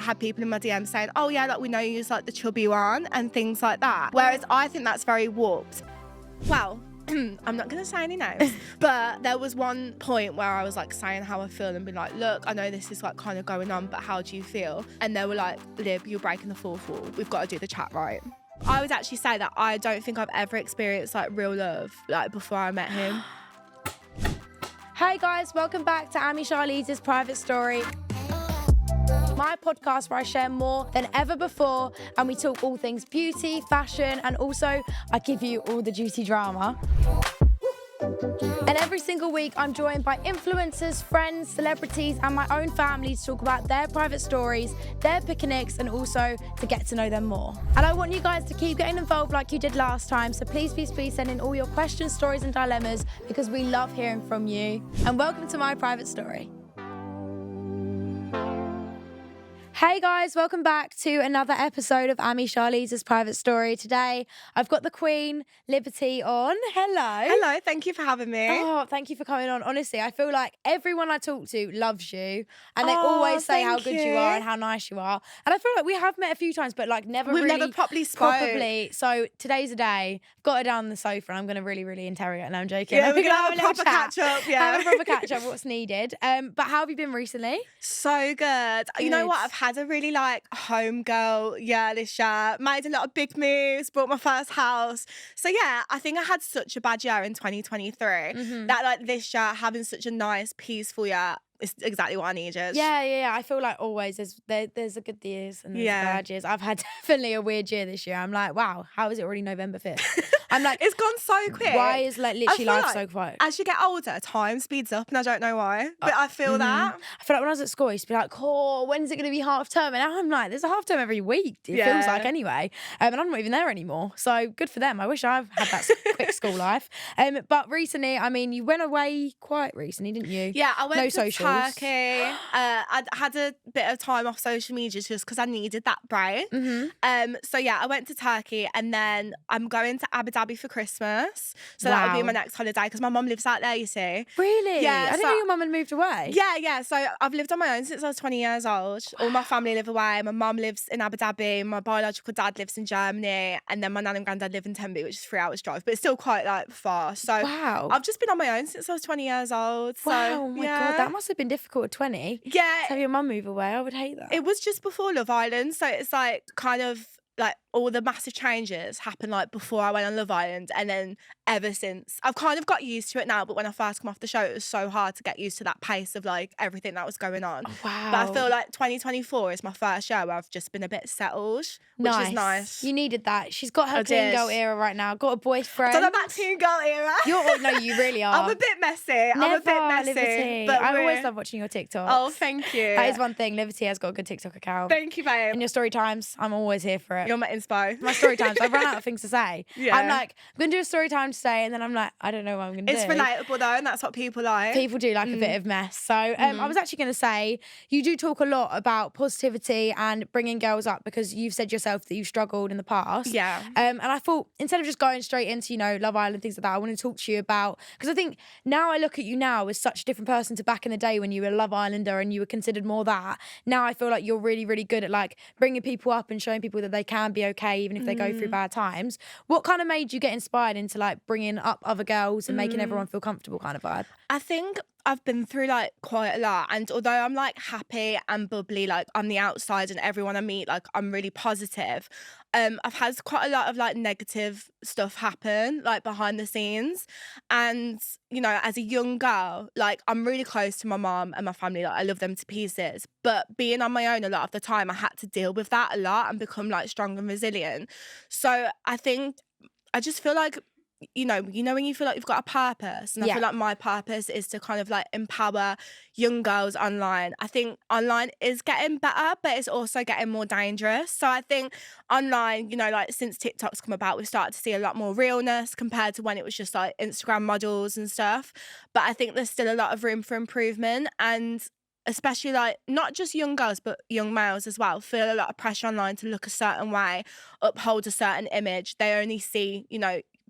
had people in my DM saying, oh yeah, like we know you as like the chubby one and things like that. Whereas I think that's very warped. Well, I'm not going to say any names, but there was one point where I was like saying how I feel and being like, look, I know this is like kind of going on, but how do you feel? And they were like, Lib, you're breaking the fourth wall. We've got to do the chat right. I would actually say that I don't think I've ever experienced like real love like before I met him. Hey guys, welcome back to Charlize's Private Story. My podcast where I share more than ever before and we talk all things beauty, fashion, and also I give you all the juicy drama. And every single week I'm joined by influencers, friends, celebrities and my own family to talk about their private stories, their picnics and also to get to know them more. And I want you guys to keep getting involved like you did last time, so please send in all your questions, stories and dilemmas because we love hearing from you. And welcome to my private story. Hey guys, welcome back to another episode of Charlize's Private Story. Today, I've got the Queen, Liberty, on. Hello. Hello, thank you for having me. Oh, thank you for coming on. Honestly, I feel like everyone I talk to loves you and they always say how good you are and how nice you are. And I feel like we have met a few times, but like We've never properly spoke. So today's the day. I've got her down on the sofa and I'm going to really interrogate. No, I'm joking. Yeah, we're going to have a proper catch up. Yeah. Have a proper catch up, what's needed. But how have you been recently? So good. You know what? I've had a really like home girl year this year. Made a lot of big moves, bought my first house. So yeah, I think I had such a bad year in 2023 that like this year having such a nice, peaceful year is exactly what I needed. Yeah. I feel like always there's a good years and there's bad years. I've had definitely a weird year this year. I'm like, wow, how is it already November 5th? I'm like, it's gone so quick. Why is like literally life like so quick? As you get older, time speeds up and I don't know why, but I feel that. I feel like when I was at school, I used to be like, oh, when's it going to be half term? And now I'm like, there's a half term every week. It feels like anyway. And I'm not even there anymore. So good for them. I wish I've had that quick school life. But recently, I mean, you went away quite recently, didn't you? Yeah, I went to socials. Turkey. I had a bit of time off social media just because I needed that break. So yeah, I went to Turkey and then I'm going to Abu Dhabi for Christmas. So that would be my next holiday because my mum lives out there, you see. Really? Yeah. I didn't know your mum had moved away. Yeah. So I've lived on my own since I was 20 years old. All my family live away. My mum lives in Abu Dhabi. My biological dad lives in Germany. And then my nan and granddad live in Tenby, which is 3 hours drive. But it's still quite like far. So I've just been on my own since I was 20 years old. So, wow, my God. That must have been difficult at 20. Yeah. To have your mum move away. I would hate that. It was just before Love Island. So it's like kind of like all the massive changes happened like before I went on Love Island and then ever since. I've kind of got used to it now, but when I first come off the show, it was so hard to get used to that pace of like everything that was going on. Oh, wow. But I feel like 2024 is my first year where I've just been a bit settled, which is nice. You needed that. She's got her teen girl era right now. Got a boyfriend. I don't know about teen girl era. No, you really are. I'm a bit messy. Liberty. But I always love watching your TikToks. Oh, thank you. That is one thing. Liberty has got a good TikTok account. Thank you, babe. In your story times, I'm always here for it. You're my inspo. My story times. I've run out of things to say. Yeah. I'm like, I'm going to do a story time today, and then I'm like, I don't know what I'm going to do. It's relatable though, and that's what people like. People do like a bit of mess. So I was actually going to say, you do talk a lot about positivity and bringing girls up because you've said yourself that you've struggled in the past. Yeah. And I thought, instead of just going straight into, Love Island, things like that, I want to talk to you about, because I think now I look at you now as such a different person to back in the day when you were a Love Islander and you were considered more that. Now I feel like you're really, really good at like bringing people up and showing people that they can be okay even if they go through bad times. What kind of made you get inspired into like bringing up other girls and making everyone feel comfortable kind of vibe? I think I've been through like quite a lot, and although I'm like happy and bubbly like on the outside and everyone I meet like I'm really positive, I've had quite a lot of like negative stuff happen like behind the scenes. And as a young girl, like I'm really close to my mom and my family, like I love them to pieces, but being on my own a lot of the time I had to deal with that a lot and become like strong and resilient. So I think I just feel like when you feel like you've got a purpose, and I feel like my purpose is to kind of like empower young girls online. I think online is getting better, but it's also getting more dangerous. So I think online, like since TikTok's come about, we've started to see a lot more realness compared to when it was just like Instagram models and stuff. But I think there's still a lot of room for improvement, and especially like not just young girls but young males as well feel a lot of pressure online to look a certain way, uphold a certain image. They only see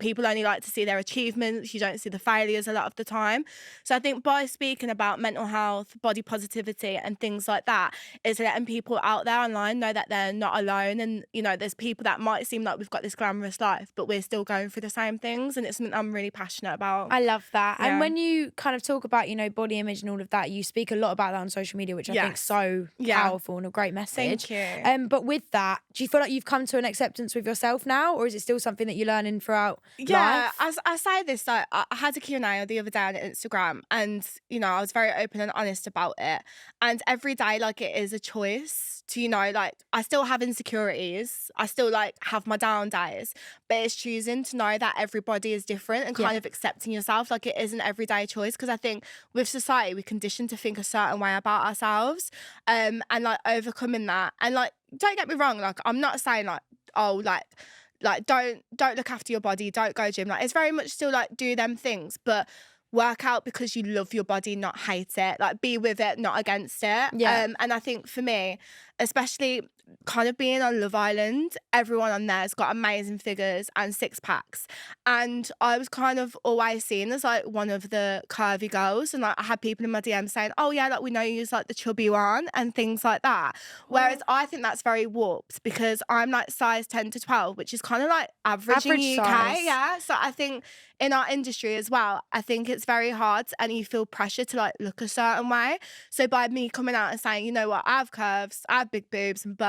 people only like to see their achievements. You don't see the failures a lot of the time. So I think by speaking about mental health, body positivity and things like that, is letting people out there online know that they're not alone. And, you know, there's people that might seem like we've got this glamorous life, but we're still going through the same things. And it's something I'm really passionate about. I love that. Yeah. And when you kind of talk about, you know, body image and all of that, you speak a lot about that on social media, which I think is so powerful and a great message. Thank you. But with that, do you feel like you've come to an acceptance with yourself now, or is it still something that you're learning throughout life? As I say this, like, I had a Q&A the other day on Instagram, and, you know, I was very open and honest about it. And every day, like, it is a choice to, you know, like, I still have insecurities. I still, like, have my down days. But it's choosing to know that everybody is different and kind of accepting yourself. Like, it is an everyday choice, because I think with society, we're conditioned to think a certain way about ourselves, and, like, overcoming that. And, like, don't get me wrong, like, I'm not saying, like, oh, like don't look after your body, don't go gym. Like, it's very much still like do them things, but work out because you love your body, not hate it. Like, be with it, not against it. And I think for me, especially kind of being on Love Island, everyone on there's got amazing figures and six packs, and I was kind of always seen as like one of the curvy girls, and like I had people in my DM saying, oh yeah, like we know you as like the chubby one and things like that. Whereas I think that's very warped, because I'm like size 10 to 12, which is kind of like average in UK. Size. So I think in our industry as well, I think it's very hard, and you feel pressure to like look a certain way. So by me coming out and saying, you know what, I have curves, I have big boobs and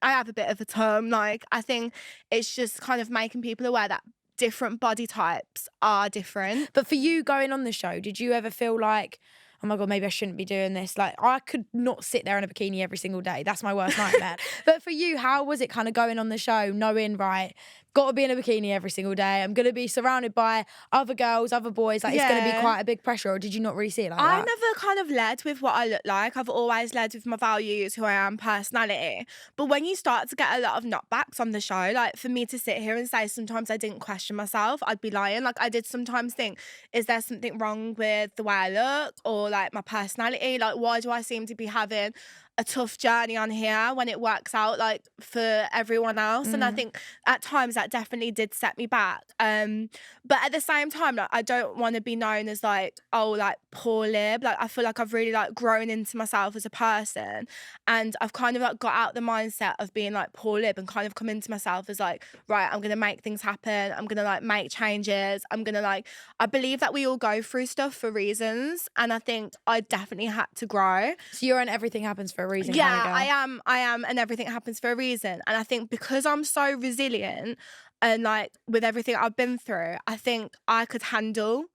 I have a bit of a tum, like, I think it's just kind of making people aware that different body types are different. But for you going on the show, did you ever feel like, oh my God, maybe I shouldn't be doing this? Like, I could not sit there in a bikini every single day. That's my worst nightmare. But for you, how was it kind of going on the show, knowing, right, got to be in a bikini every single day, I'm going to be surrounded by other girls, other boys, like it's going to be quite a big pressure? Or did you not really see it like that? I never kind of led with what I look like. I've always led with my values, who I am, personality. But when you start to get a lot of knockbacks on the show, like for me to sit here and say sometimes I didn't question myself, I'd be lying. Like, I did sometimes think, is there something wrong with the way I look, or like my personality? Like, why do I seem to be having a tough journey on here when it works out like for everyone else? And I think at times that definitely did set me back. But at the same time, like, I don't want to be known as like, oh, like poor lib. Like, I feel like I've really like grown into myself as a person, and I've kind of like got out the mindset of being like poor lib and kind of come into myself as like, right, I'm gonna make things happen, I'm gonna like make changes, I'm gonna like, I believe that we all go through stuff for reasons, and I think I definitely had to grow. So you're in everything happens for a reason. Yeah, kind of girl. I am, and everything happens for a reason. And I think because I'm so resilient, and like with everything I've been through, I think I could handle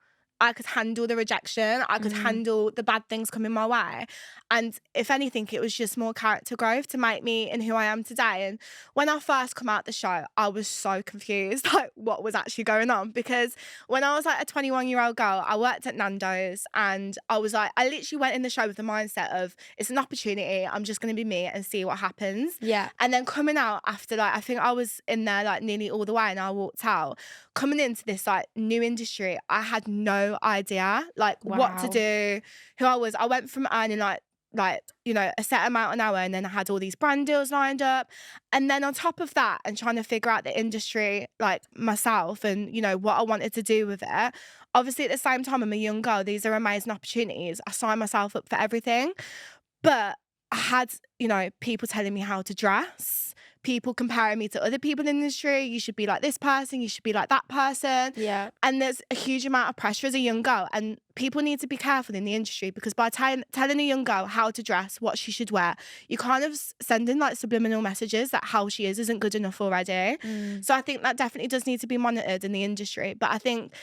the rejection. I could handle the bad things coming my way. And if anything, it was just more character growth to make me in who I am today. And when I first come out the show, I was so confused, like what was actually going on. Because when I was like a 21-year-old girl, I worked at Nando's, and I was like, I literally went in the show with the mindset of, it's an opportunity, I'm just going to be me and see what happens. Yeah. And then coming out after, like, I think I was in there like nearly all the way, and I walked out. Coming into this like new industry, I had no idea like what to do, who I was. I went from earning like you know, a set amount an hour, and then I had all these brand deals lined up, and then on top of that, and trying to figure out the industry like myself, and you know what I wanted to do with it. Obviously at the same time, I'm a young girl, these are amazing opportunities, I signed myself up for everything. But I had, you know, people telling me how to dress, people comparing me to other people in the industry. You should be like this person, you should be like that person. Yeah. And there's a huge amount of pressure as a young girl, and people need to be careful in the industry, because by telling a young girl how to dress, what she should wear, you kind of sending like subliminal messages that how she is isn't good enough already. So I think that definitely does need to be monitored in the industry. But I think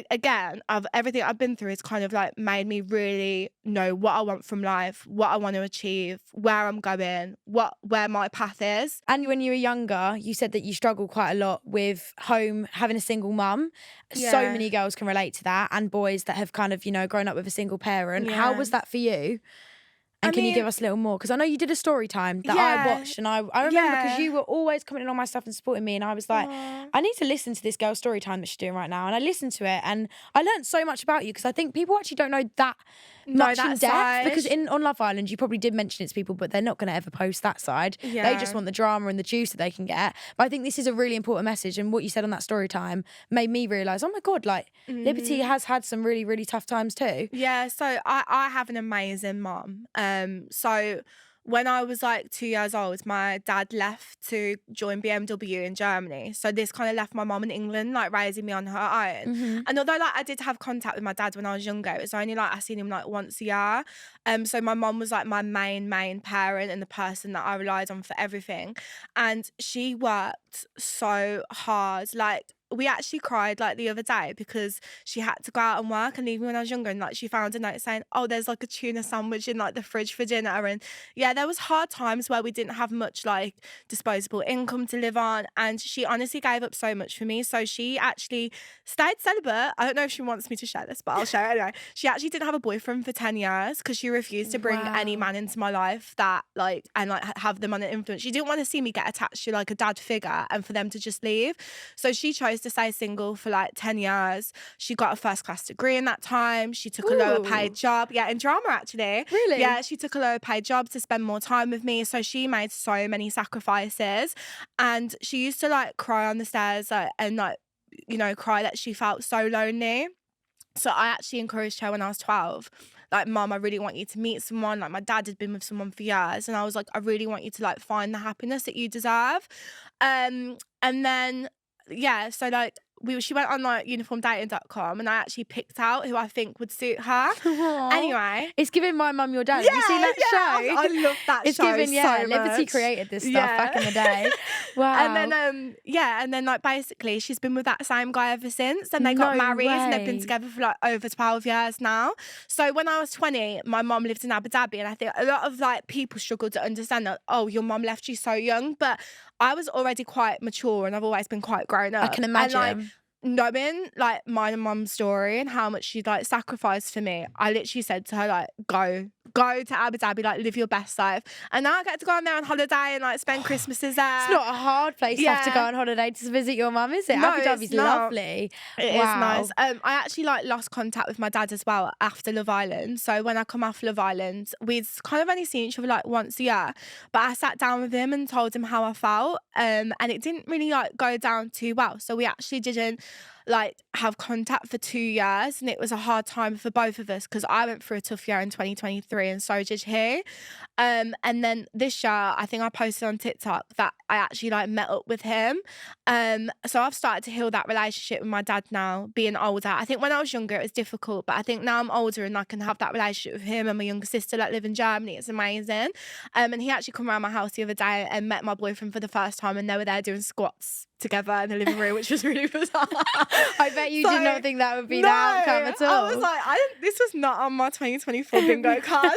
again, everything I've been through has kind of like made me really know what I want from life, what I want to achieve, where I'm going, where my path is. And when you were younger, you said that you struggled quite a lot with home, having a single mum. Yeah. So many girls can relate to that, and boys that have kind of, you know, grown up with a single parent. Yeah. How was that for you? And can you give us a little more? Because I know you did a story time that I watched, and I remember because you were always commenting on my stuff and supporting me, and I was like, I need to listen to this girl's story time that she's doing right now. And I listened to it, and I learned so much about you, because I think people actually don't know that know much in that depth. side. Because on Love Island, you probably did mention it to people, but they're not going to ever post that side. Yeah. They just want the drama and the juice that they can get. But I think this is a really important message. And what you said on that story time made me realise, oh my God, like Liberty has had some really, really tough times too. Yeah, so I have an amazing mom. So when I was like 2 years old, my dad left to join BMW in Germany. So this kind of left my mom in England, like raising me on her own. And although like I did have contact with my dad when I was younger, it was only like I seen him like once a year. So my mom was like my main parent and the person that I relied on for everything. And she worked so hard. Like we actually cried like the other day because she had to go out and work and leave me when I was younger, and like she found a note saying, oh, there's like a tuna sandwich in like the fridge for dinner. And yeah, there was hard times where we didn't have much like disposable income to live on, and she honestly gave up so much for me. So she actually stayed celibate. I don't know if she wants me to share this, but I'll share it anyway. She actually didn't have a boyfriend for 10 years because she refused to bring any man into my life that like and like have them on an influence. She didn't want to see me get attached to like a dad figure and for them to just leave. So she chose to stay single for like 10 years. She got a first class degree in that time. She took a lower paid job. Yeah, in drama actually. Really? Yeah, she took a lower paid job to spend more time with me. So she made so many sacrifices. And she used to like cry on the stairs and like, you know, cry that she felt so lonely. So I actually encouraged her when I was 12. Like, Mum, I really want you to meet someone. Like, my dad had been with someone for years. And I was like, I really want you to like find the happiness that you deserve. And then, yeah, so like, she went on like uniformdating.com and I actually picked out who I think would suit her. Aww. Anyway. It's giving My Mum Your Dad. Have you seen that show? I love that it's show. It's given, Liberty much. created this stuff back in the day. Wow. And then, and then like basically she's been with that same guy ever since, and they got married and they've been together for like over 12 years now. So when I was 20, my mum lived in Abu Dhabi, and I think a lot of like people struggle to understand that, oh, your mum left you so young. But I was already quite mature and I've always been quite grown up. I can imagine. And, like, knowing like my mum's story and how much she like sacrificed for me, I literally said to her like, go to Abu Dhabi, like live your best life. And now I get to go on there on holiday and like spend Christmases there. It's not a hard place to have to go on holiday to visit your mum, is it? No, Abu Dhabi's lovely. It is nice. I actually like lost contact with my dad as well after Love Island. So when I come off Love Island, we'd kind of only seen each other like once a year. But I sat down with him and told him how I felt. And it didn't really like go down too well. So we actually didn't like have contact for 2 years, and it was a hard time for both of us because I went through a tough year in 2023 and so did he. And then this year I think I posted on TikTok that I actually like met up with him. So I've started to heal that relationship with my dad now, being older. I think when I was younger it was difficult, but I think now I'm older and I can have that relationship with him and my younger sister that live in Germany. It's amazing. And he actually come around my house the other day and met my boyfriend for the first time, and they were there doing squats together in the living room, which was really bizarre. I bet you did not think that would be the outcome at all. I was like, this was not on my 2024 bingo card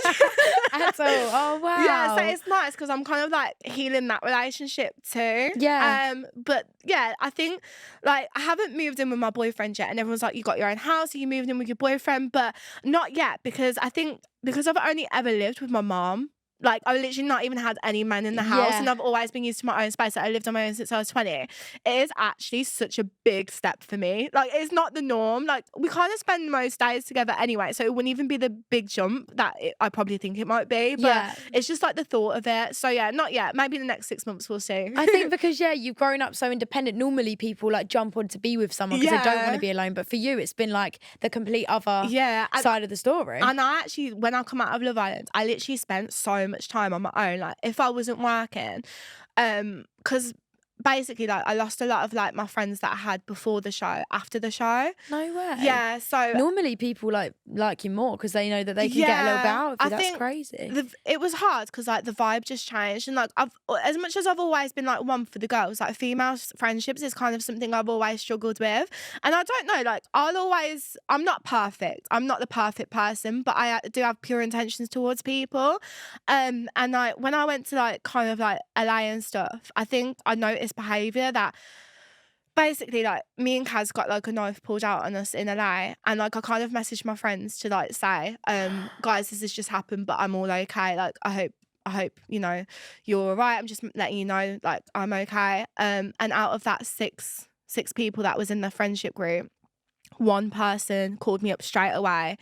at all. Oh wow. Yeah, so it's nice because I'm kind of like healing that relationship too. Yeah. But yeah, I think like I haven't moved in with my boyfriend yet, and everyone's like, you got your own house, are you moved in with your boyfriend? But not yet, because I think because I've only ever lived with my mom. Like, I literally not even had any men in the house, and I've always been used to my own space. Like, I lived on my own since I was 20. It is actually such a big step for me. Like, it's not the norm. Like, we kind of spend most days together anyway, so it wouldn't even be the big jump that I probably think it might be. But it's just like the thought of it. So yeah, not yet. Maybe in the next 6 months we'll see. I think because you've grown up so independent. Normally people like jump on to be with someone because they don't want to be alone. But for you, it's been like the complete other side of the story. And I actually, when I come out of Love Island, I literally spent so much time on my own. Like, if I wasn't working, because basically, like, I lost a lot of like my friends that I had before the show, after the show. No way. Yeah, so normally people like you more because they know that they can get a little bit out of you. That's crazy. It was hard because like the vibe just changed, and like as much as I've always been like one for the girls, like female friendships is kind of something I've always struggled with. And I don't know, like I'm not perfect. I'm not the perfect person, but I do have pure intentions towards people. And like when I went to like kind of like LA and stuff, I think I noticed behaviour that basically like me and Kaz got like a knife pulled out on us in LA, and like I kind of messaged my friends to like say, guys, this has just happened, but I'm all okay. Like I hope you know you're all right. I'm just letting you know like I'm okay. And out of that six people that was in the friendship group, one person called me up straight away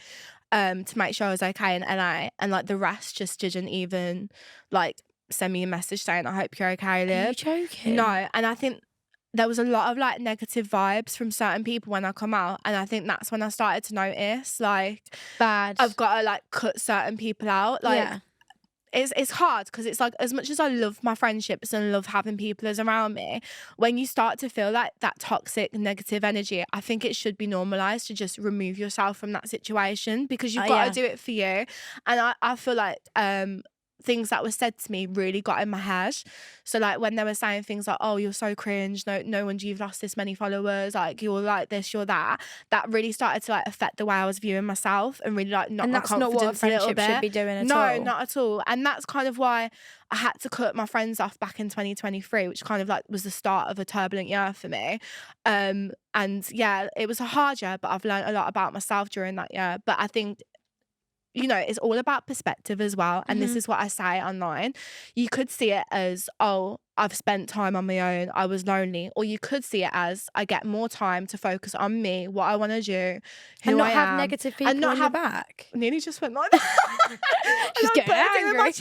to make sure I was okay in LA, and like the rest just didn't even like send me a message saying I hope you're okay, Are you Liv. joking? No, and I think there was a lot of like negative vibes from certain people when I come out, and I think that's when I started to notice like Bad. I've got to like cut certain people out. Like Yeah. it's hard because it's like, as much as I love my friendships and love having people as around me, when you start to feel like that toxic negative energy, I think it should be normalized to just remove yourself from that situation, because you've got Yeah. to do it for you. And I feel like things that were said to me really got in my head. So like when they were saying things like, oh, you're so cringe, no wonder you've lost this many followers, like you're like this, you're that really started to like affect the way I was viewing myself, and really like knock my that's not confidence what a a little friendship bit. should be doing at No, all. not at all. And that's kind of why I had to cut my friends off back in 2023, which kind of like was the start of a turbulent year for me. And yeah, it was a hard year, but I've learned a lot about myself during that year. But I think, you know, it's all about perspective as well. And this is what I say online. You could see it as, oh, I've spent time on my own, I was lonely. Or you could see it as, I get more time to focus on me, what I want to do, who And not I have am, negative people and not on your back. Nearly just went like that. She's getting angry.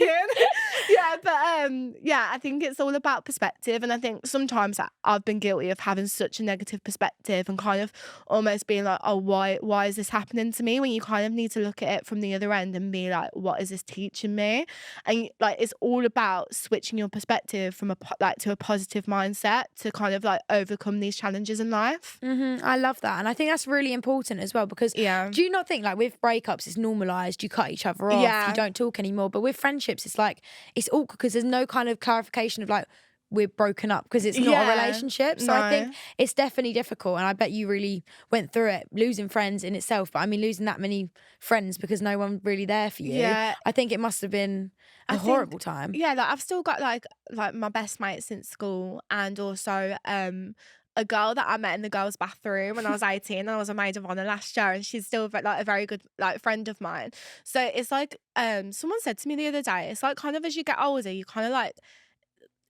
Yeah, but yeah, I think it's all about perspective. And I think sometimes I've been guilty of having such a negative perspective and kind of almost being like, oh, why is this happening to me? When you kind of need to look at it from the other end and be like, what is this teaching me? And like, it's all about switching your perspective from to a positive mindset to kind of like overcome these challenges in life. I love that. And I think that's really important as well, because Yeah. do you not think like with breakups, it's normalised, you cut each other off, Yeah. you don't talk anymore. But with friendships, it's like, it's awkward because there's no kind of clarification of like, we're broken up, because it's not a Yeah. relationship. So I think it's definitely difficult. And I bet you really went through it, losing friends in itself. But I mean, losing that many friends because no one really there for you. Yeah. I think it must have been a horrible time. Yeah, like I've still got like my best mate since school, and also a girl that I met in the girls' bathroom when I was 18, and I was a maid of honour last year, and she's still like a very good like friend of mine. So it's like someone said to me the other day, it's like kind of as you get older, you kind of like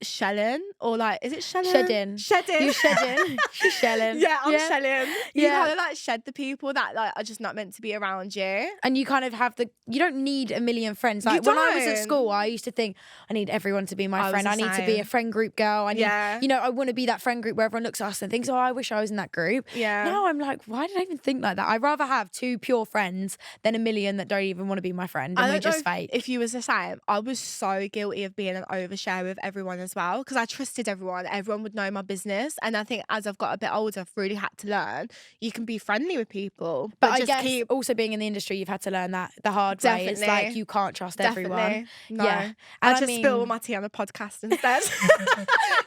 shelling, or like, is it shelling? Shedding. You shedding. She's shelling. Yeah, I'm shelling. You Yeah. kind of like shed the people that like are just not meant to be around you. And you kind of have you don't need a million friends. Like when I was at don't. school, I used to think I need everyone to be my I was friend. the I need to be a same. friend group girl. I need, Yeah. you know, I want to be that friend group where everyone looks at us and thinks, oh, I wish I was in that group. Yeah. Now I'm like, why did I even think like that? I'd rather have 2 pure friends than a million that don't even want to be my friend, and I we're don't know just fake. if you was the same. I was so guilty of being an overshare with everyone as well, because I trusted everyone. Everyone would know my business, and I think as I've got a bit older, I've really had to learn you can be friendly with people, But but I just guess keep also being in the industry, you've had to learn that the hard way. It's like Definitely. you can't trust definitely. everyone. No, Yeah. I And I just mean- spill all my tea on a podcast instead.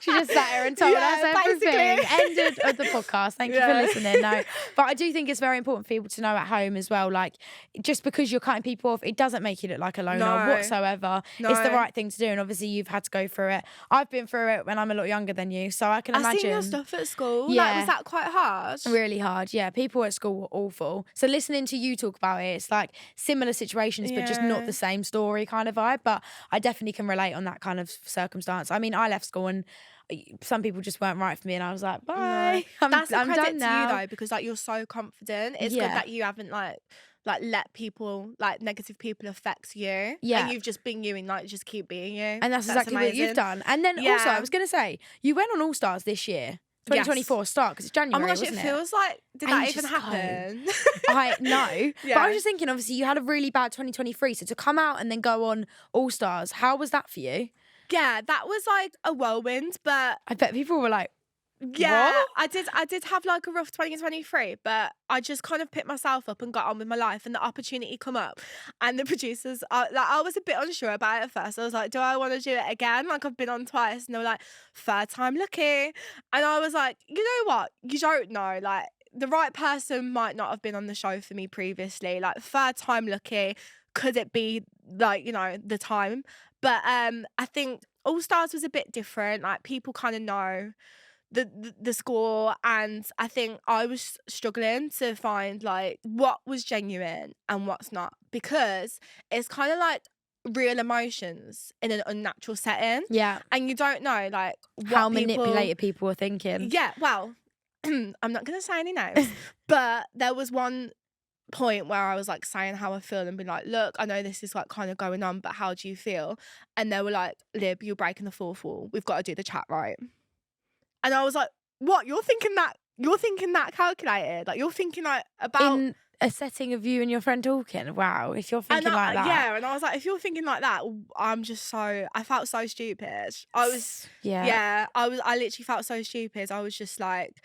She just sat here and told Yeah, us everything. basically. End of the podcast. Thank you for Yeah. listening. No, but I do think it's very important for people to know at home as well. Like, just because you're cutting people off, it doesn't make you look like a loner No. whatsoever. It's the No. right thing to do, and obviously you've had to go through it. I've been through it when I'm a lot younger than you, so I can I imagine. seen your stuff at school. Like, Yeah. was that quite hard? Really hard, yeah. People at school were awful. So listening to you talk about it, it's like similar situations, but just not Yeah. the same story kind of vibe. But I definitely can relate on that kind of circumstance. I mean, I left school and some people just weren't right for me, and I was like, bye. That's a I'm credit done to now. you though, because like you're so confident. It's Yeah. good that you haven't like let people, like negative people affect you. Yeah. And you've just been you, and like just keep being you. And that's exactly what you've amazing. done. And then also, Yeah. I was going to say, you went on All Stars this year, 2024 start, because it's January, Oh my gosh, it wasn't feels like, did that Ages even ago. happen? I know. But Yeah. I was just thinking, obviously, you had a really bad 2023. So to come out and then go on All Stars, how was that for you? Yeah, that was like a whirlwind, but I bet people were like, yeah, What? I did have like a rough 2023, but I just kind of picked myself up and got on with my life, and the opportunity come up, and the producers, I was a bit unsure about it at first. I was like, do I want to do it again? Like, I've been on twice, and they were like, third time lucky, and I was like, you know what? You don't know, like the right person might not have been on the show for me previously. Like, third time lucky, could it be like, you know, the time? But I think All Stars was a bit different. Like, people kind of know the score, and I think I was struggling to find like what was genuine and what's not, because it's kind of like real emotions in an unnatural setting, yeah, and you don't know like what how people... manipulated people were thinking. Yeah, well, I'm not gonna say any names, but there was one point where I was like saying how I feel and being like, look, I know this is like kind of going on, but how do you feel? And they were like, Lib, you're breaking the fourth wall. We've got to do the chat right. And I was like, what? You're thinking that calculated? Like you're thinking like about In a setting of you and your friend talking. Wow, if you're thinking like that. Yeah, and I was like, if you're thinking like that, I felt so stupid. I literally felt so stupid. I was just like,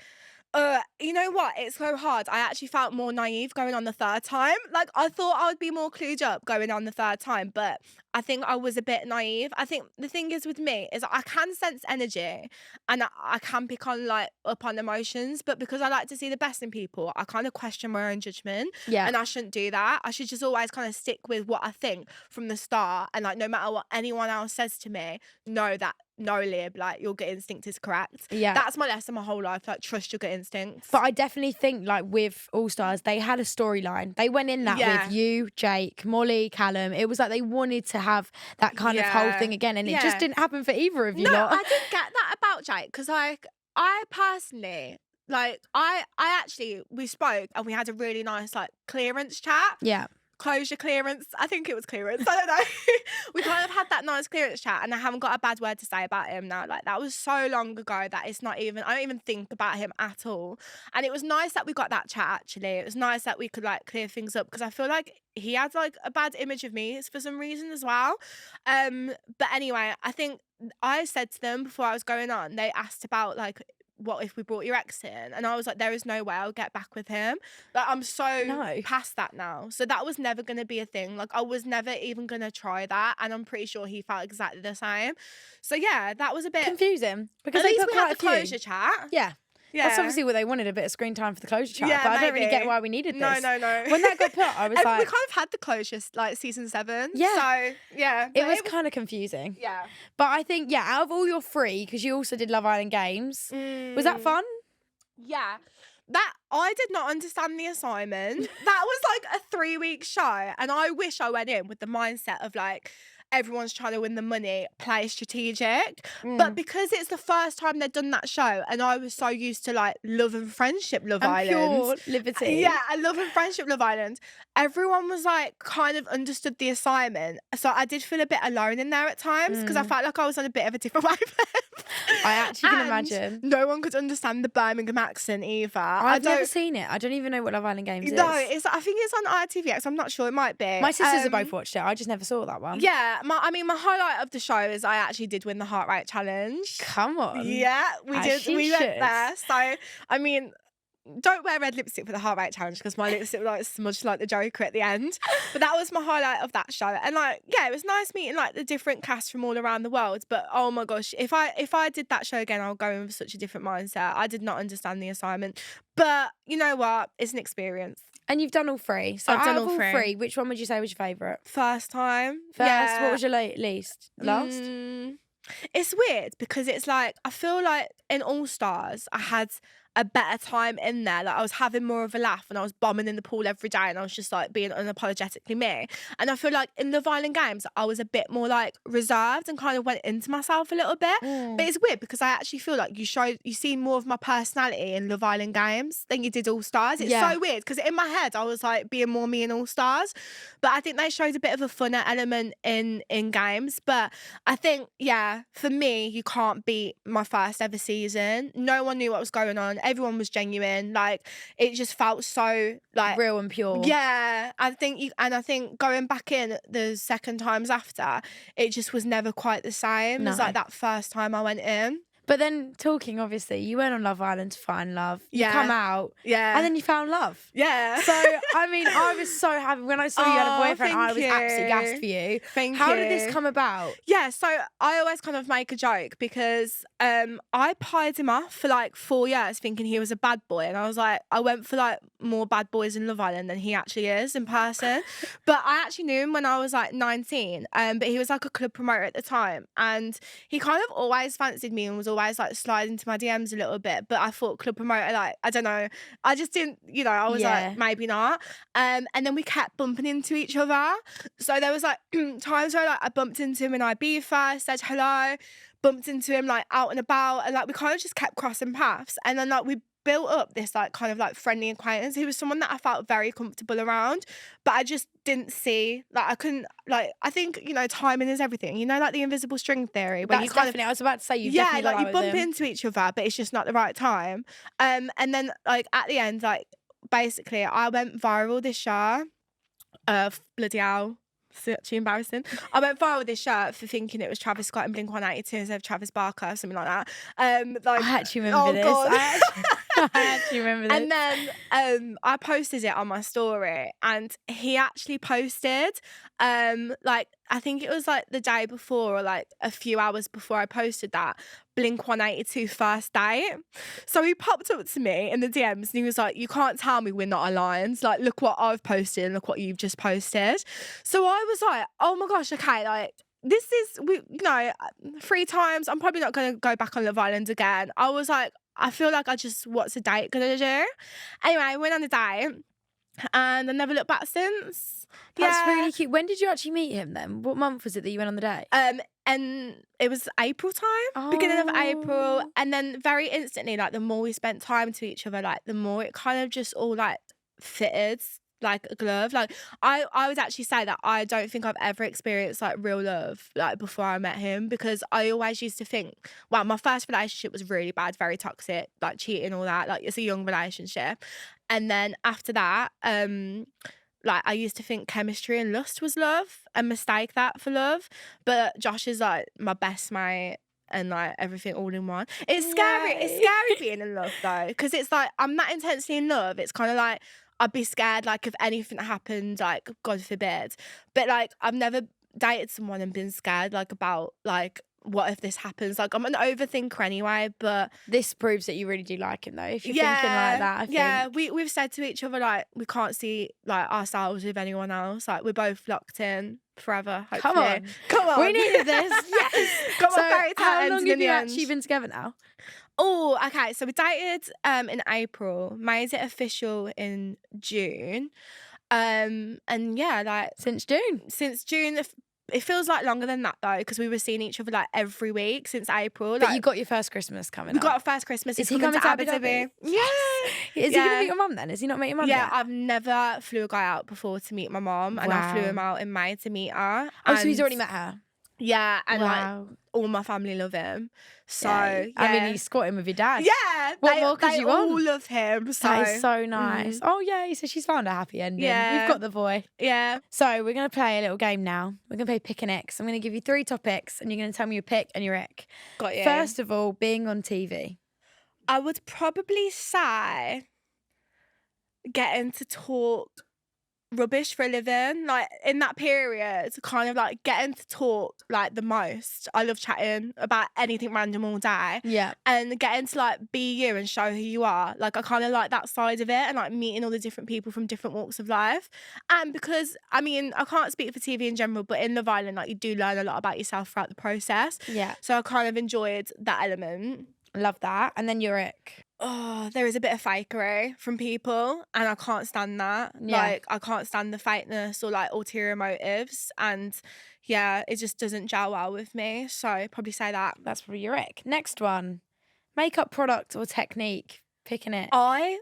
you know what? It's so hard. I actually felt more naive going on the third time. Like I thought I would be more clued up going on the third time, but I think I was a bit naive. I think the thing is with me is I can sense energy and I can pick on like up on emotions, but because I like to see the best in people, I kind of question my own judgment. Yeah. And I shouldn't do that. I should just always kind of stick with what I think from the start, and like no matter what anyone else says to me, know that no, Lib, like your gut instinct is correct. Yeah. That's my lesson my whole life. Like trust your gut instincts. But I definitely think like with All Stars, they had a storyline. They went in that with you, Jake, Molly, Callum. It was like they wanted to have that kind of whole thing again, and it just didn't happen for either of you. No, I didn't get that about Jake because like I personally like I actually we spoke and we had a really nice like clearance chat. Yeah. Closure clearance. I think it was clearance. I don't know. We kind of had that nice clearance chat and I haven't got a bad word to say about him now. Like that was so long ago that it's not even, I don't even think about him at all. And it was nice that we got that chat actually. It was nice that we could like clear things up because I feel like he had like a bad image of me for some reason as well. But anyway, I think I said to them before I was going on, they asked about like, what if we brought your ex in? And I was like, there is no way I'll get back with him. Like I'm so past that now. So that was never going to be a thing. Like I was never even going to try that. And I'm pretty sure he felt exactly the same. So yeah, that was a bit confusing because at they least put we had quite the a few. closure chat. Yeah. Yeah. That's obviously what they wanted, a bit of screen time for the closure chat. Yeah, but I don't really maybe. get why we needed this. No. When that got put, I was like... We kind of had the closure, like, season 7. Yeah. So, yeah. It was kind of confusing. Yeah. But I think, yeah, out of all your 3, because you also did Love Island Games, was that fun? Yeah. That I did not understand the assignment. That was like a 3-week show. And I wish I went in with the mindset of like, everyone's trying to win the money, play strategic. But because it's the first time they'd done that show and I was so used to like love and friendship Love Island. Pure liberty. Yeah, I love and friendship Love Island. Everyone was like kind of understood the assignment. So I did feel a bit alone in there at times because I felt like I was on a bit of a different wavelength. I actually can imagine. No one could understand the Birmingham accent either. I've never seen it. I don't even know what Love Island Games is. No, I think it's on ITVX. I'm not sure. It might be. My sisters have both watched it. I just never saw that one. Yeah, my highlight of the show is I actually did win the Heart Rate Challenge. Come on. Yeah, we did. We went there. So, I mean, don't wear red lipstick for the Heart Rate Challenge because my lipstick was like smudged like the Joker at the end. But that was my highlight of that show. And like, yeah, it was nice meeting like the different cast from all around the world. But oh my gosh, if I did that show again, I'll go in with such a different mindset. I did not understand the assignment. But you know what? It's an experience. And you've done all 3. So I've done out of all all 3. 3, which one would you say was your favourite? First time. First. Yeah. What was your least? Last? It's weird because it's like, I feel like in All Stars, I had a better time in there. Like I was having more of a laugh and I was bombing in the pool every day and I was just like being unapologetically me. And I feel like in the Violent Games, I was a bit more like reserved and kind of went into myself a little bit. But it's weird because I actually feel like you see more of my personality in Love Island Games than you did All Stars. It's so weird because in my head, I was like being more me in All Stars. But I think they showed a bit of a funner element in games. But I think, yeah, for me, you can't beat my first ever season. No one knew what was going on. Everyone was genuine. Like it just felt so like real and pure. Yeah, I think going back in the second times after, it just was never quite the same as like that first time I went in. But then talking, obviously, you went on Love Island to find love. You come out. Yeah. And then you found love. Yeah. So, I mean, I was so happy. When I saw you had a boyfriend, I was absolutely gassed for you. Thank you. How did this come about? Yeah, so I always kind of make a joke because I pied him off for like 4 years thinking he was a bad boy. And I was like, I went for like more bad boys in Love Island than he actually is in person. But I actually knew him when I was like 19. But he was like a club promoter at the time. And he kind of always fancied me and was always like sliding into my DMs a little bit, but I thought club promoter, like, I don't know, I just didn't, I was like, maybe not. And then we kept bumping into each other. So there was like times where like I bumped into him in Ibiza, said hello, bumped into him like out and about, and like we kind of just kept crossing paths. And then like we built up this like kind of like friendly acquaintance. He was someone that I felt very comfortable around, but I just didn't see, like I couldn't, like I think, you know, timing is everything. You know, like the invisible string theory where That's you kind definitely, I was about to say, you yeah, definitely got like that you with bump him. into each other, but it's just not the right time. And then like at the end, like basically I went viral this year. Bloody hell. It's actually embarrassing. I went viral this shirt for thinking it was Travis Scott and Blink-182 instead of Travis Barker or something like that. Like, I actually remember this. God. I actually remember this. And then I posted it on my story, and he actually posted, like I think it was like the day before or like a few hours before I posted that, Blink-182 first date. So he popped up to me in the DMs and he was like, you can't tell me we're not aligned. Like, look what I've posted and look what you've just posted. So I was like, oh my gosh, okay, like this is, you know, 3 times. I'm probably not going to go back on Love Island again. I was like, I feel like what's a date gonna do? Anyway, I went on a date and I never looked back since. That's really cute. When did you actually meet him then? What month was it that you went on the date? And it was April time, beginning of April. And then very instantly, like the more we spent time to each other, like the more it kind of just all like fitted like a glove. Like I would actually say that I don't think I've ever experienced like real love like before I met him, because I always used to think, well, my first relationship was really bad, very toxic, like cheating, all that, like it's a young relationship. And then after that, like I used to think chemistry and lust was love and mistake that for love. But Josh is like my best mate and like everything all in one. It's scary. It's scary being in love though, because it's like I'm that intensely in love. It's kind of like I'd be scared like if anything happened, like God forbid. But like I've never dated someone and been scared like about like what if this happens. Like I'm an overthinker anyway, but this proves that you really do like him though, if you're thinking like that. I think. Yeah, we've said to each other like we can't see like ourselves with anyone else. Like we're both locked in forever, hopefully. Come on. We needed this. Yes. Got So my fairy tale how ending long in have the you end. actually been together now? Oh, okay. So we dated in April, made it official in June. And yeah, like Since June. It feels like longer than that though, because we were seeing each other like every week since April. But like, you got your first Christmas coming we up. got our first Christmas. Is He's he coming to Abu Dhabi? Dhabi? Yeah. Is he going to meet your mum then? Has he not met your mum Yeah, yet? I've never flew a guy out before to meet my mom, and I flew Wow. him out in May to meet her. Oh, so he's and- already met her? Yeah, and Wow. like all my family love him. So Yeah. I mean, he's squatting with your dad. yeah, What more could they you all want? love him. So That is so nice. Oh, yay. So she's found a happy ending. Yeah. We've got the boy. yeah. So we're going to play a little game now. We're going to play Pick an X. I'm going to give you 3 topics and you're going to tell me your pick and your ick. Got you. First of all, being on TV. I would probably say getting to talk rubbish for a living, like in that period, kind of like getting to talk like the most. I love chatting about anything random all day, Yeah. and getting to like be you and show who you are. Like I kind of like that side of it, and like meeting all the different people from different walks of life. And because I mean, I can't speak for TV in general, but in Love Island, like you do learn a lot about yourself throughout the process. Yeah. So I kind of enjoyed that element. Love that. And then your ick. Oh, there is a bit of fakery from people, and I can't stand that. Yeah. Like, I can't stand the fakeness or like ulterior motives, and yeah, it just doesn't gel well with me. So I'd probably say that. That's probably your ick. Next one. Makeup product or technique. Picking it. I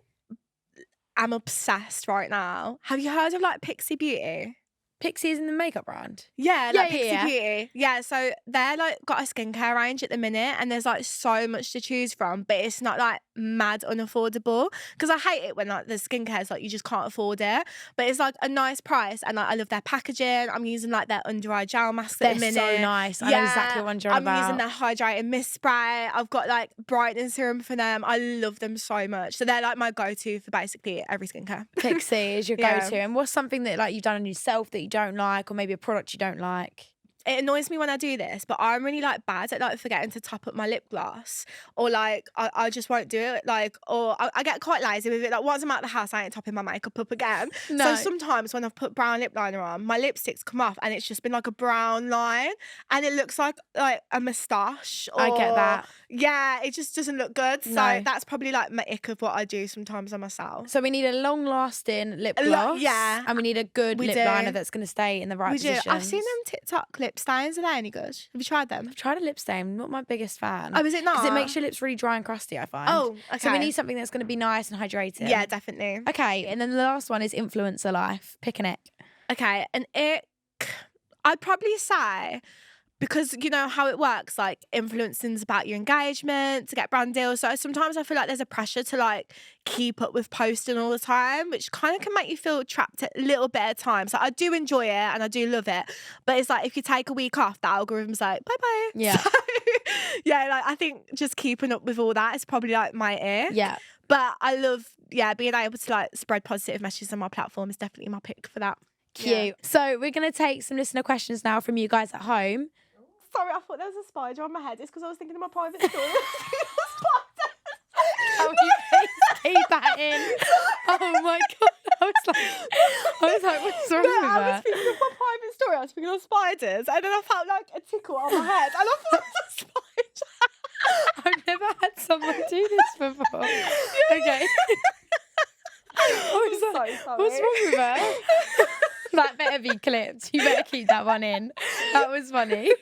am obsessed right now. Have you heard of like Pixie Beauty? Pixie is in the makeup brand. Yeah, Yeah, like yeah, Pixie yeah. Beauty. Yeah, so they're like got a skincare range at the minute, and there's like so much to choose from, but it's not like mad unaffordable, because I hate it when like the skincare's like you just can't afford it, but it's like a nice price, and like I love their packaging. I'm using like their under eye gel mask at the They're minute. so nice. I know exactly what one you're on I'm about. using their hydrating mist spray. I've got like brightening serum for them. I love them so much. So they're like my go-to for basically every skincare. Pixie is your Yeah. go-to. And what's something that like you've done on yourself that you don't like, or maybe a product you don't like? It annoys me when I do this, but I'm really like bad at like forgetting to top up my lip gloss, or like I just won't do it. Like, or I get quite lazy with it. Like once I'm out the house, I ain't topping my makeup up again. No. So sometimes when I've put brown lip liner on, my lipsticks come off and it's just been like a brown line, and it looks like a moustache. I get or- that. Yeah, it just doesn't look good. So No. that's probably like my ick of what I do sometimes on myself. So we need a long-lasting lip A gloss. yeah. And we need a good We lip do. liner that's going to stay in the right We do. position. I've seen them TikTok lip lip stains. Are they any good? Have you tried them? I've tried a lip stain. Not my biggest fan. Oh, is it not? Because it makes your lips really dry and crusty, I find. Oh, okay. So we need something that's going to be nice and hydrating. Yeah, definitely. Okay, and then the last one is influencer life. Pick an ick. Okay, an ick. I'd probably say, because you know how it works, like influencing's about your engagement to get brand deals. So sometimes I feel like there's a pressure to like keep up with posting all the time, which kind of can make you feel trapped a little bit at times. So I do enjoy it and I do love it, but it's like if you take a week off, the algorithm's like bye bye. Yeah. So, yeah, like I think just keeping up with all that is probably like my ick. Yeah. But I love being able to like spread positive messages on my platform is definitely my pick for that. Cute. Yeah. So we're going to take some listener questions now from you guys at home. Sorry, I thought there was a spider on my head. It's because I was thinking of my private story. Can you please keep that in? Oh my God. I was like, what's wrong with I was her? thinking of my private story. I was thinking of spiders, and then I felt like a tickle on my head, and I thought it was a spider. I've never had someone do this before. Okay. I was like, so sorry. what's wrong with her? That better be clipped. You better keep that one in. That was funny.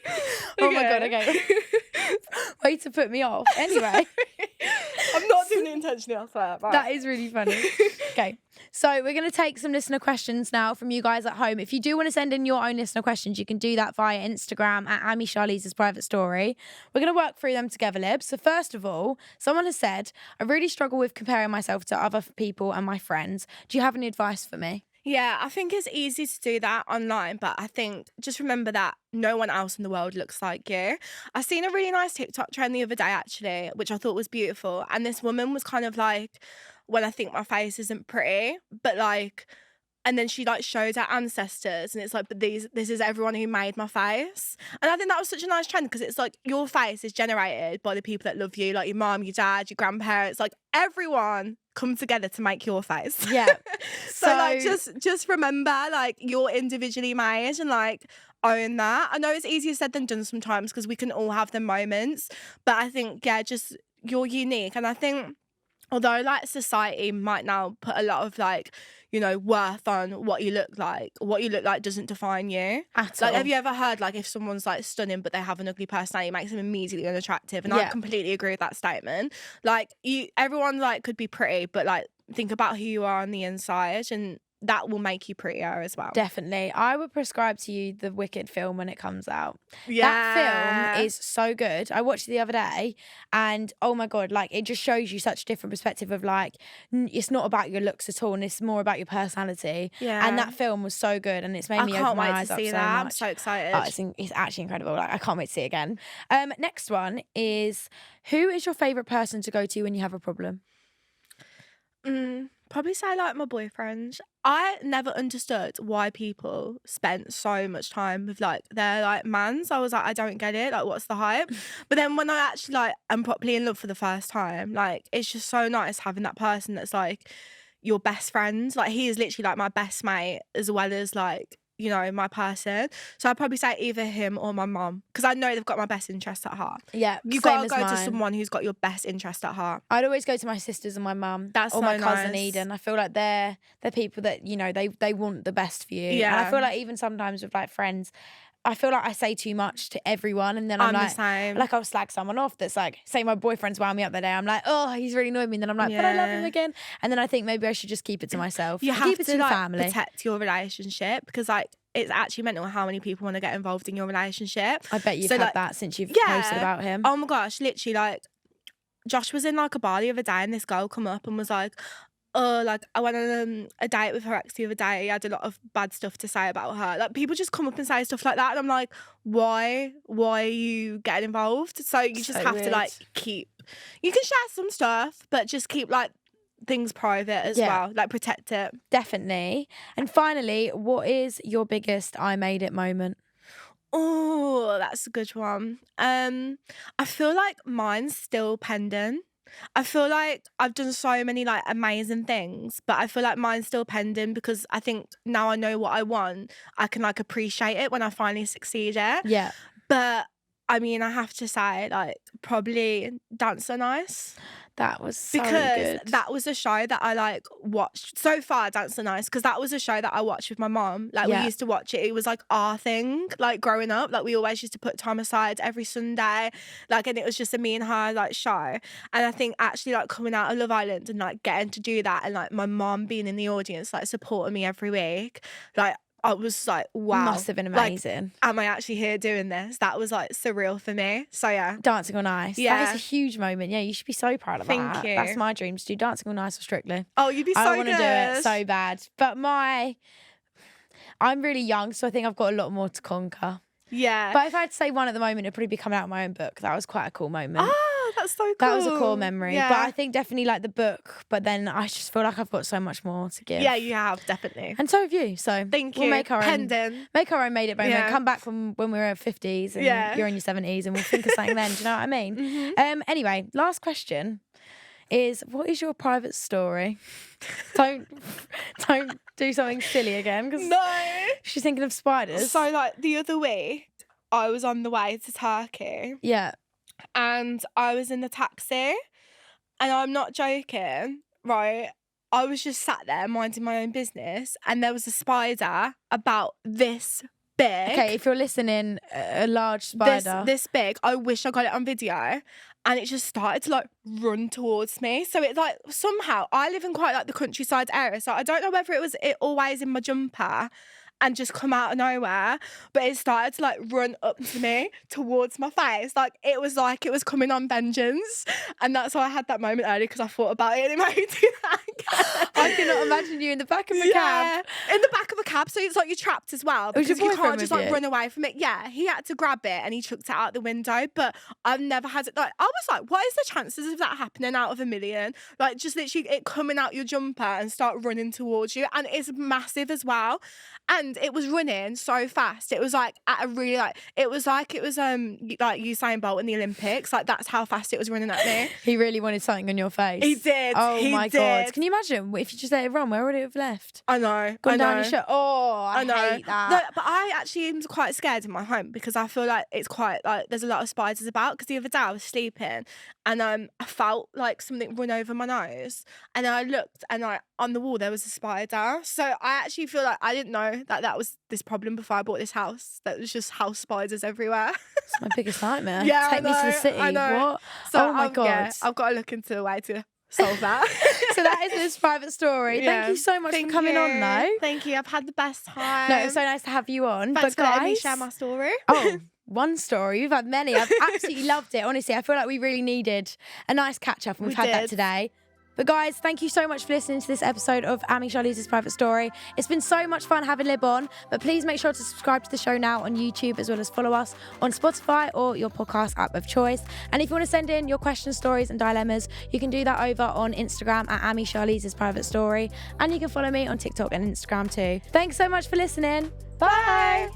Oh my God, okay. Way to put me off. Anyway. I'm not doing it intentionally, I swear. Right. That is really funny. Okay. So we're going to take some listener questions now from you guys at home. If you do want to send in your own listener questions, you can do that via Instagram at Amy Charlize's private story. We're going to work through them together, Libs. So first of all, someone has said, I really struggle with comparing myself to other people and my friends. Do you have any advice for me? Yeah, I think it's easy to do that online, but I think just remember that no one else in the world looks like you. I seen a really nice TikTok trend the other day, actually, which I thought was beautiful. And this woman was kind of like, when I think my face isn't pretty, but like, and then she like showed her ancestors, and it's like, but this is everyone who made my face. And I think that was such a nice trend because it's like your face is generated by the people that love you, like your mom, your dad, your grandparents, like everyone come together to make your face. Yeah. So like just remember like you're individually made and like own that. I know it's easier said than done sometimes because we can all have the moments, but I think just you're unique. And I think although like society might now put a lot of like, you know, worth on what you look like doesn't define you At like all. have you ever heard like if someone's like stunning but they have an ugly personality, it makes them immediately unattractive? And I Yeah. completely agree with that statement. Like everyone like could be pretty, but like think about who you are on the inside and that will make you prettier as well. Definitely. I would prescribe to you the Wicked film when it comes out. Yeah. That film is so good. I watched it the other day and oh my God, like it just shows you such a different perspective of like, it's not about your looks at all and it's more about your personality. Yeah. And that film was so good and it's made I me can't open my wait eyes to up see so that. I'm much. so excited. Oh, it's actually incredible. Like I can't wait to see it again. Next one is, who is your favourite person to go to when you have a problem? Probably say like my boyfriend. I never understood why people spent so much time with like their like mans. I was like, I don't get it. Like, what's the hype? But then when I actually like am properly in love for the first time, like it's just so nice having that person that's like your best friend. Like he is literally like my best mate as well as like, you know, my person. So I'd probably say either him or my mum because I know they've got my best interest at heart. Yeah, You've same got to as go to mine. someone who's got your best interest at heart. I'd always go to my sisters and my mum. That's or so my cousin nice. Eden. I feel like they're people that, you know, they want the best for you. And I Yeah. feel like even sometimes with like friends, I feel like I say too much to everyone and then I'm the like, same. like I'll slag someone off that's like, say my boyfriend's wound me up the day. I'm like, oh, he's really annoyed me. And then I'm like, but I love him Yeah. again. And then I think maybe I should just keep it to myself. You Keep have it to to the like family. protect your relationship because like it's actually mental how many people want to get involved in your relationship. I bet you've So, had like, that since you've yeah. posted about him. Oh my gosh, literally like Josh was in like a bar the other day and this girl come up and was like, oh, like I went on a date with her ex the other day. He had a lot of bad stuff to say about her. Like people just come up and say stuff like that and I'm like, why are you getting involved? So you just So have weird. to like you can share some stuff but just keep like things private as Yeah. well, like protect it. Definitely. And finally, what is your biggest I made it moment? Oh, that's a good one. I feel like mine's still pending. I feel like I've done so many like amazing things, but I feel like mine's still pending because I think now I know what I want, I can like appreciate it when I finally succeed it. Yeah. But I mean, I have to say, like, probably Dance on Ice. That was so Because good. that was a show that I, like, watched so far, Dance on Ice, because that was a show that I watched with my mom. Like, we Yeah. used to watch it. It was, like, our thing, like, growing up. Like, we always used to put time aside every Sunday, like, and it was just a me and her, like, show. And I think actually, like, coming out of Love Island and, like, getting to do that and, like, my mom being in the audience, like, supporting me every week, like, I was like, wow. Must have been Like, amazing. am I actually here doing this? That was, like, surreal for me. So, yeah. Dancing on Ice. That Yeah. is a huge moment. Yeah, you should be so proud of Thank that. you. That's my dream, to do Dancing on Ice or Strictly. Oh, you'd be so I want to do it good. so bad. But I'm really young, so I think I've got a lot more to conquer. Yeah. But if I had to say one at the moment, it'd probably be coming out of my own book. That was quite a cool moment. Ah, that's so cool. That was a cool memory. Yeah. But I think definitely like the book. But then I just feel like I've got so much more to give. Yeah, you have, definitely. And so have you. So Thank you. we'll make our own made it moment. Yeah. Come back from when we're at 50s and Yeah. you're in your 70s and we'll think of something then. Do you know what I mean? Mhm. Anyway, last question is, what is your private story? Don't do something silly again, because No. she's thinking of spiders. So, like, the other week, I was on the way to Turkey Yeah. and I was in the taxi, and I'm not joking, right? I was just sat there minding my own business, and there was a spider about this big. Okay, if you're listening, a large spider. This big. I wish I got it on video. And it just started to, like, run towards me. So it's like, somehow, I live in quite, like, the countryside area. So I don't know whether it always in my jumper and just come out of nowhere, but it started to, like, run up to me towards my face. Like it was coming on vengeance. And that's why I had that moment earlier, because I thought about it and it made me do that again. I cannot imagine you in the back of a cab. In the back of a cab, so it's like you're trapped as well, Was your because you boyfriend can't just, with like, you? run away from it. Yeah, he had to grab it and he chucked it out the window, but I've never had it. Like, I was like, what is the chances of that happening out of a million? Like, just literally it coming out your jumper and start running towards you, and it's massive as well. And it was running so fast. It was like at a really, like like Usain Bolt in the Olympics. Like, that's how fast it was running at me. He really wanted something on your face. He did. Oh He my did. God. Can you imagine if you just let it run? Where would it have left? I know. Gone I down know. your shirt. Oh, I know. hate that. No, but I actually am quite scared in my home, because I feel like it's quite, like, there's a lot of spiders about. Because the other day I was sleeping and I felt like something run over my nose, and I looked and, like, on the wall there was a spider. So I actually feel like I didn't know that was this problem before I bought this house. That was just house spiders everywhere. It's my biggest nightmare. Yeah, Take me to the city. I know. What? So Oh my God. Yeah, I've got to look into a way to solve that. So that is this private story. Yeah. Thank you so much Thank for coming you. on, though. Thank you. I've had the best time. No, it was so nice to have you on. Thanks but for letting me guys, share my story. oh, one story. You've had many. I've absolutely loved it. Honestly, I feel like we really needed a nice catch up, and we've had that did. today. But guys, thank you so much for listening to this episode of Amy Charlize's Private Story. It's been so much fun having Lib on, but please make sure to subscribe to the show now on YouTube, as well as follow us on Spotify or your podcast app of choice. And if you want to send in your questions, stories and dilemmas, you can do that over on Instagram at Amy Charlize's Private Story. And you can follow me on TikTok and Instagram too. Thanks so much for listening. Bye.